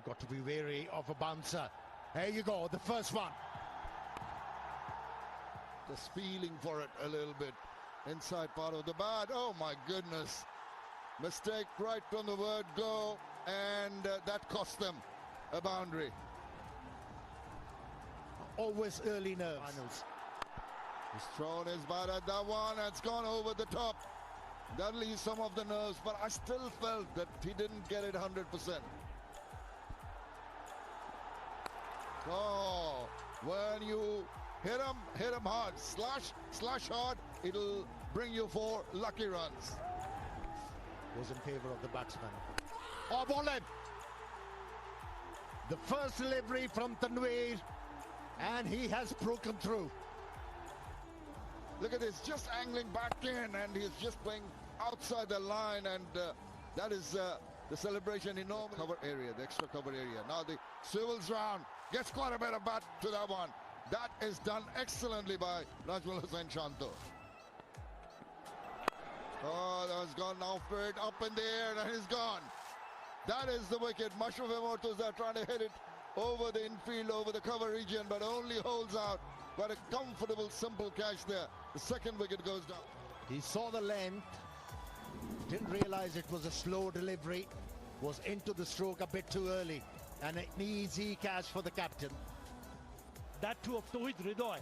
You've got to be wary of a bouncer. There you go, the first one. Just feeling for it a little bit. Inside part of the bat. Oh my goodness. Mistake right from the word go, and that cost them a boundary. Always early nerves. Finals. He's thrown his bat at that one, and it's gone over the top. That leaves some of the nerves, but I still felt that he didn't get it 100%. Oh, when you hit him hard, slash hard, it'll bring you 4 lucky runs. Was in favor of the batsman. Oh, ball in. The first delivery from Tanveer, and he has broken through. Look at this, just angling back in, and he's just playing outside the line, and that is the celebration in normal cover area, the extra cover area. Now the swivels round, gets quite a bit of bat to that one. That is done excellently by Najmul Hussain Shanto. Oh, that was gone now, straight up in the air, and he's gone. That is the wicket. Mashraf Immortals are trying to hit it over the infield, over the cover region, but only holds out. But a comfortable, simple catch there. The second wicket goes down. He saw the length, didn't realize it was a slow delivery, was into the stroke a bit too early, and an easy catch for the captain. That too of Tawhid Ridoy.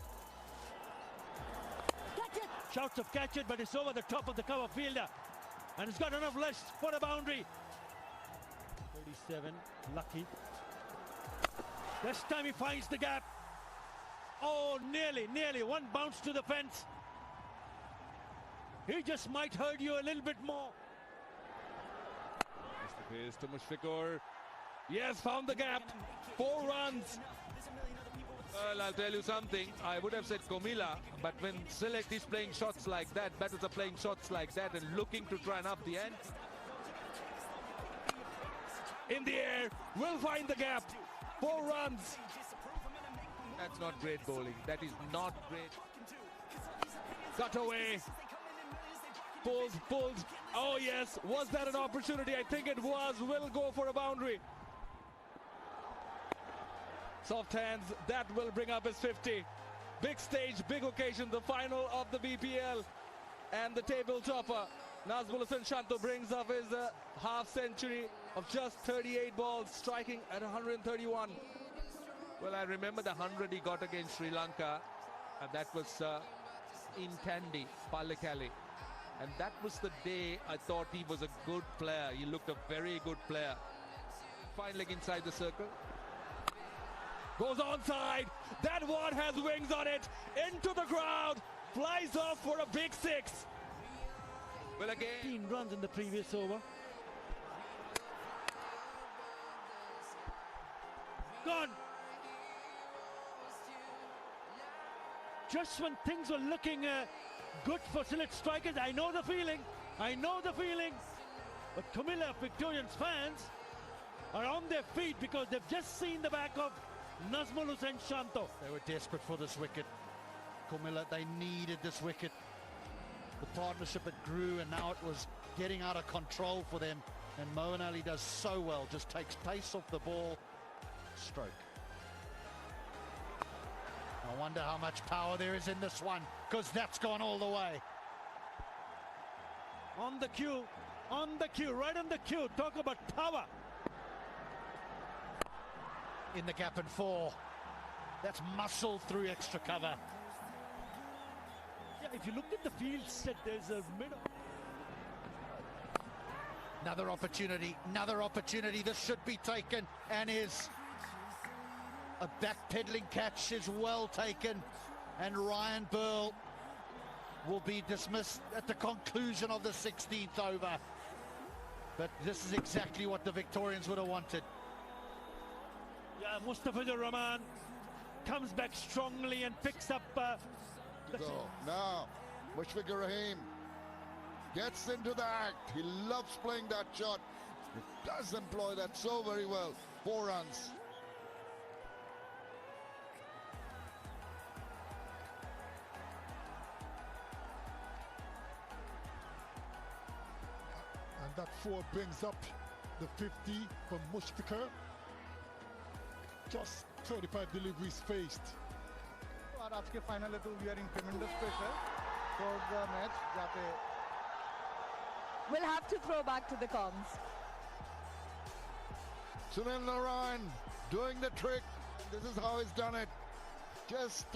Shouts of catch it, but it's over the top of the cover fielder, and it's got enough left for a boundary. 37, lucky. This time he finds the gap. Oh, nearly one bounce to the fence. He just might hurt you a little bit more. Mr. Pace to Mushfiqur. Yes, found the gap. 4 runs. Well, I'll tell you something. I would have said Comilla, but when Sylhet is playing shots like that, batters are playing shots like that and looking to try and up the end. In the air, will find the gap. 4 runs. That's not great bowling. That is not great. Cut away. Pulls. Oh yes, was that an opportunity? I think it was. Will go for a boundary. Soft hands, that will bring up his 50. Big stage, big occasion, the final of the BPL and the table topper. Najmul Hussain Shanto brings up his half century of just 38 balls, striking at 131. Well, I remember the 100 he got against Sri Lanka, and that was in Kandy, Pallekali. And that was the day I thought he was a good player. He looked a very good player. Fine leg inside the circle. Goes onside. That one has wings on it. Into the ground. Flies off for a big 6. Well, again, 15 runs in the previous over. Gone. Just when things were looking good for Sylhet strikers, I know the feeling. But Comilla Victorians fans are on their feet because they've just seen the back of Najmul Hussain Shanto. They were desperate for this wicket. Comilla, they needed this wicket. The partnership, it grew, and now it was getting out of control for them. And Moeen Ali does so well, just takes pace off the ball. Stroke. I wonder how much power there is in this one, because that's gone all the way. On the cue, right on the cue. Talk about power. In the gap and 4. That's muscle through extra cover. Yeah, if you look at the field set, there's a middle. Another opportunity. This should be taken, and is. A backpedaling catch is well taken, and Ryan Burl will be dismissed at the conclusion of the 16th over. But this is exactly what the Victorians would have wanted. Yeah, Mustafizur Rahman comes back strongly and picks up Now, Mushfiqur Rahim gets into the act. He loves playing that shot. He does employ that so very well. 4 runs. And that 4 brings up the 50 from Mushfiqur. just 35 deliveries faced. আর আজকে ফাইনালে তো we are in tremendous pressure for the match যাতে We'll have to throw back to the comms. Sunil Narayan doing the trick. This is how he's done it. Just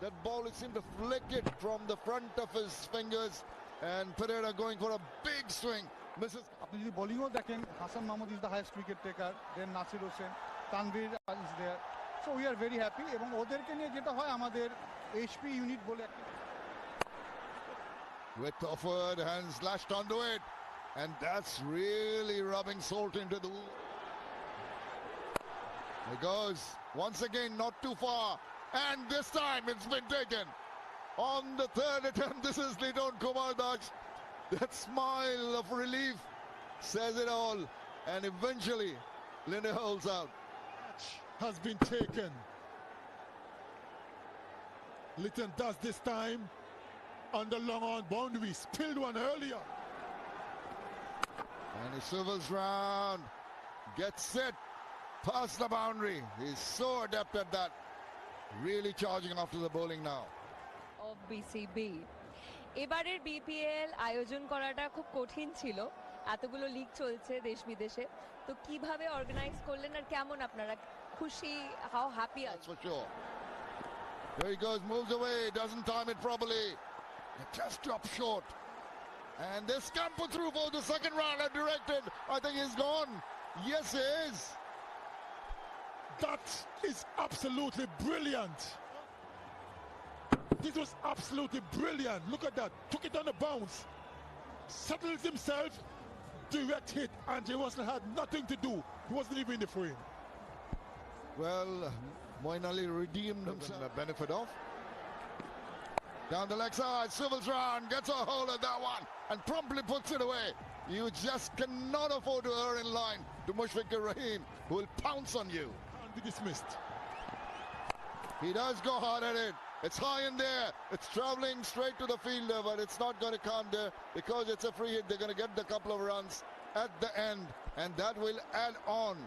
that ball, it seemed to flick it from the front of his fingers, and Pereira going for a big swing. Misses. আপনি যদি বোলিংও দেখেন, Hasan Mahmud is the highest wicket taker, then Nasir Hossain, Tanvir is there, so we are very happy. এবং ওদেরকে নিয়ে যেটা হয় আমাদের এইচপি ইউনিট বলে With offered hands lashed onto it, and that's really rubbing salt into the wound. It goes once again, not too far, and this time it's been taken on the third attempt. This is Lidon Kumar Das. That smile of relief says it all, and eventually Linde holds out. Has been taken. Litton does this time on the long on boundary, spilled one earlier. And he swivels round, gets set, past the boundary. He's so adept at that. Really charging after the bowling now. Of BCB. এবারের BPL আয়োজন করাটা খুব কঠিন ছিল, এতগুলো league চলছে দেশ বিদেশে, তো কিভাবে অর্গানাইজ করলেন আর কেমন আপনারা খুশি, how happy are? That's for sure. There he goes, moves away, doesn't time it properly. It just dropped short. And they scamper through for the second round and directed. I think he's gone. Yes, he is. That is absolutely brilliant. This was absolutely brilliant. Look at that. Took it on the bounce. Settled himself. Direct hit. And he had nothing to do. He wasn't even in the frame. Well, Moeen Ali redeemed himself. The benefit of. Down the leg side. Swivels round. Gets a hold of that one. And promptly puts it away. You just cannot afford to err in line to Mushfiqur Rahim, who will pounce on you. Can't be dismissed. He does go hard at it. It's high in there. It's traveling straight to the fielder, but it's not going to come there because it's a free hit. They're going to get the couple of runs at the end, and that will add on.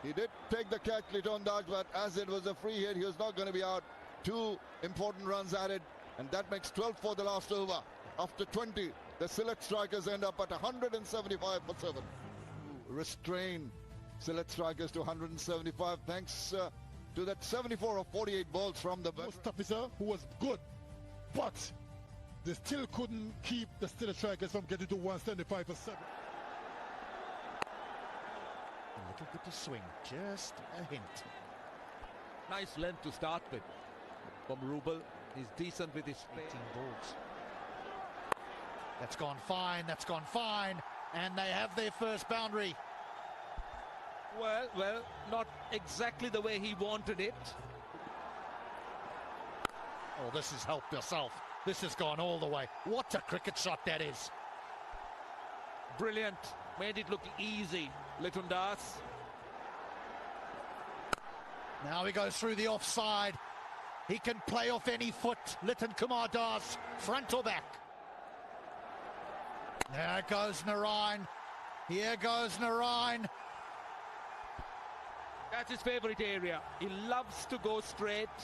He did take the catch, Liton Daj, but as it was a free hit, he was not going to be out. 2 important runs added, and that makes 12 for the last over. After 20, the Sylhet strikers end up at 175 for 7. Restrain Sylhet strikers to 175 thanks to that 74 of 48 balls from the Most officer who was good, but they still couldn't keep the Sylhet strikers from getting to 175 for 7. A little bit of swing, just a hint. Nice length to start with from Rubel. He's decent with his 18 balls. That's gone fine, that's gone fine. And they have their first boundary. Well, not exactly the way he wanted it. Oh, this has helped yourself. This has gone all the way. What a cricket shot that is. Brilliant. Made it look easy. Litton Das. Now he goes through the offside. He can play off any foot. Litton Kumar Das, front or back. There goes Narayan. Here goes Narayan. That's his favourite area. He loves to go straight.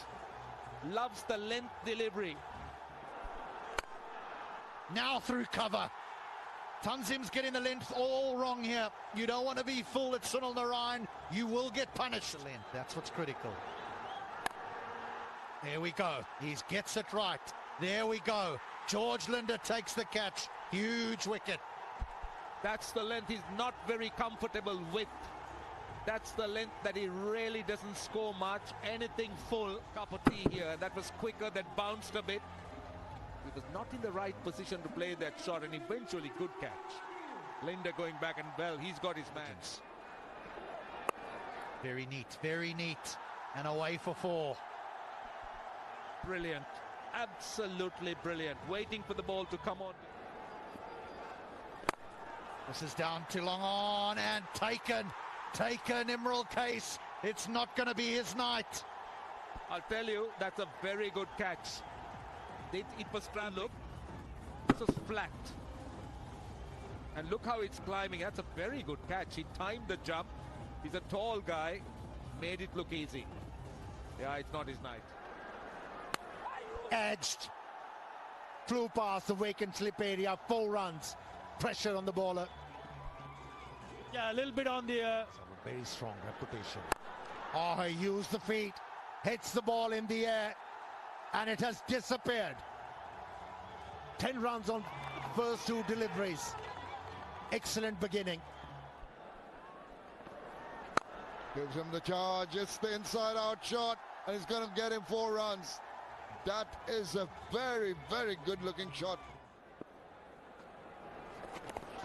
Loves the length delivery. Now through cover. Tanzim's getting the length all wrong here. You don't want to be fooled at Sunil Narayan. You will get punished. That's what's critical. There we go. He gets it right. There we go. George Linde takes the catch. Huge wicket. That's the length he's not very comfortable with. That's the length that he really doesn't score much. Anything full. Cup of tea here. That was quicker, that bounced a bit. He was not in the right position to play that shot, and eventually good catch. Linde going back, and well, he's got his man. Very neat, very neat. And away for 4. Brilliant. Absolutely brilliant. Waiting for the ball to come on. This is down too long on and taken. Taken, Imral Case. It's not going to be his night. I'll tell you, that's a very good catch. It was look. This was flat. And look how it's climbing. That's a very good catch. He timed the jump. He's a tall guy. made it look easy. Yeah, it's not his night. Edged. Flew past the vacant slip area, 4 runs. Pressure on the bowler. Yeah, a little bit on the... Very strong reputation. Oh, he used the feet. Hits the ball in the air. And it has disappeared. 10 runs on first 2 deliveries. Excellent beginning. Gives him the charge. It's the inside-out shot, and he's going to get him 4 runs. That is a very, very good-looking shot.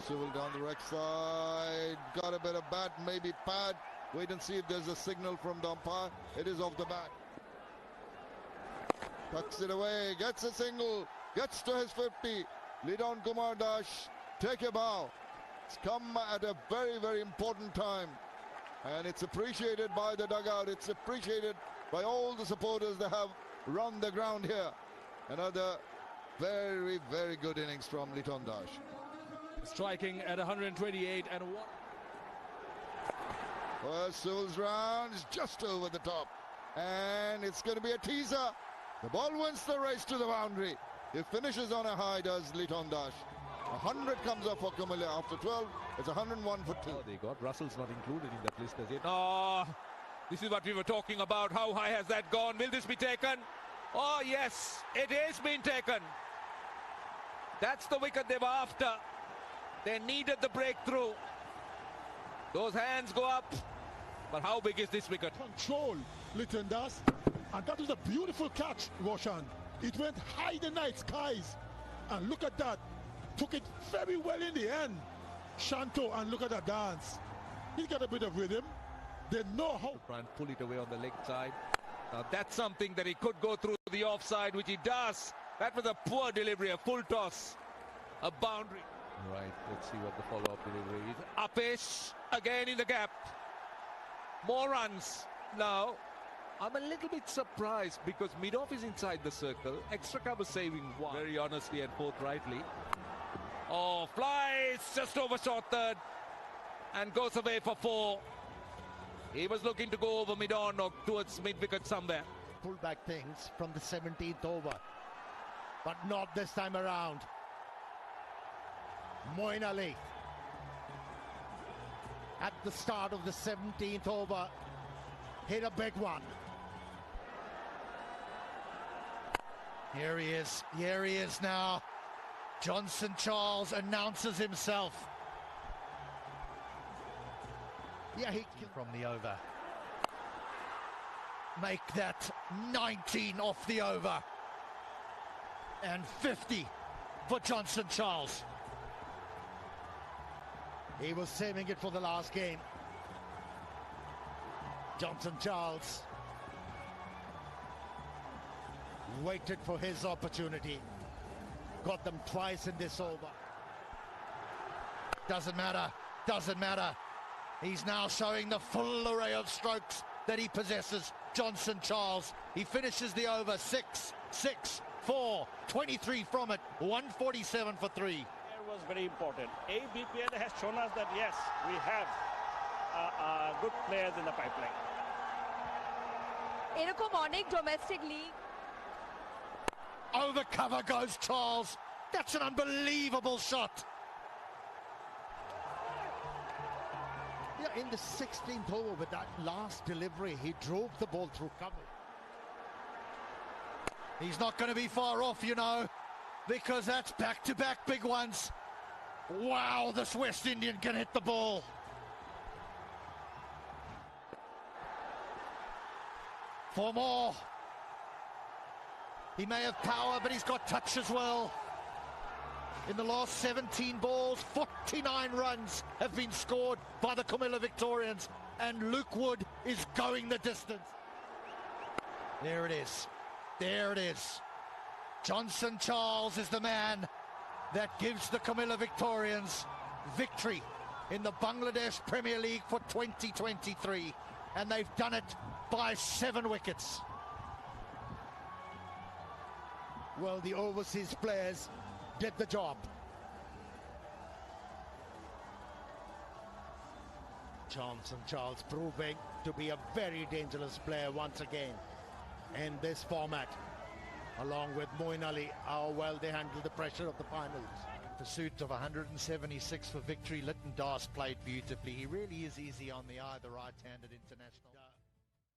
Civil down the right side. Got a bit of bat, maybe pad. Wait and see if there's a signal from the umpire. It is off the bat. Tucks it away. Gets a single. Gets to his 50. Lead on Kumar Dash. Take a bow. It's come at a very, very important time. And it's appreciated by the dugout. It's appreciated by all the supporters that have run the ground here. Another very, very good innings from Liton Dash. Striking at 128 and 1. First Sewell's round is just over the top. And it's going to be a teaser. The ball wins the race to the boundary. It finishes on a high, does Liton Dash. 100 comes up for Comilla after 12. It's 101 for 2. Oh, they got Russell's not included in that list as yet. Oh, this is what we were talking about. How high has that gone? Will this be taken? Oh, yes, it is being taken. That's the wicket they were after. They needed the breakthrough. Those hands go up. But how big is this wicket? Control, Liton Dash. And that was a beautiful catch, Roshan. It went high in the night skies. And look at that. Took it very well in the end. Shanto, and look at that dance. He's got a bit of rhythm. They know how to try and pull it away on the leg side. Now that's something that he could go through the offside, which he does. That was a poor delivery, a full toss, a boundary. Right, let's see what the follow-up delivery is. Upish again in the gap. More runs. Now, I'm a little bit surprised because mid-off is inside the circle. Extra cover saving 1 very honestly and forthrightly. Oh, flies just overshot third and goes away for 4. He was looking to go over mid-on or towards mid-wicket somewhere. Pull back things from the 17th over. But not this time around. Moin Ali. At the start of the 17th over. Hit a big one. Here he is. Here he is now. Johnson Charles announces himself. Yeah, he from the over. Make that 19 off the over. And 50 for Johnson Charles. He was saving it for the last game. Johnson Charles waited for his opportunity. Got them twice in this over. Doesn't matter. Doesn't matter. He's now showing the full array of strokes that he possesses. Johnson Charles. He finishes the over 6, 6, 4, 23 from it. 147 for 3. Was very important. BPL has shown us that yes, we have good players in the pipeline. এরকম অনেক domestic league Over cover goes Charles. That's an unbelievable shot. Yeah, in the 16th over with that last delivery, he drove the ball through cover. He's not going to be far off, you know, because that's back-to-back big ones. Wow, this West Indian can hit the ball. For more. He may have power, but he's got touch as well. In the last 17 balls, 49 runs have been scored by the Comilla Victorians, and Luke Wood is going the distance. There it is. There it is. Johnson Charles is the man that gives the Comilla Victorians victory in the Bangladesh Premier League for 2023. And they've done it by 7 wickets. Well, the overseas players did the job. chance, and Charles proving to be a very dangerous player once again in this format, along with Moeen Ali, how well they handle the pressure of the finals. Pursuit of 176 for victory. Litton Das played beautifully. He really is easy on the eye, the right-handed international.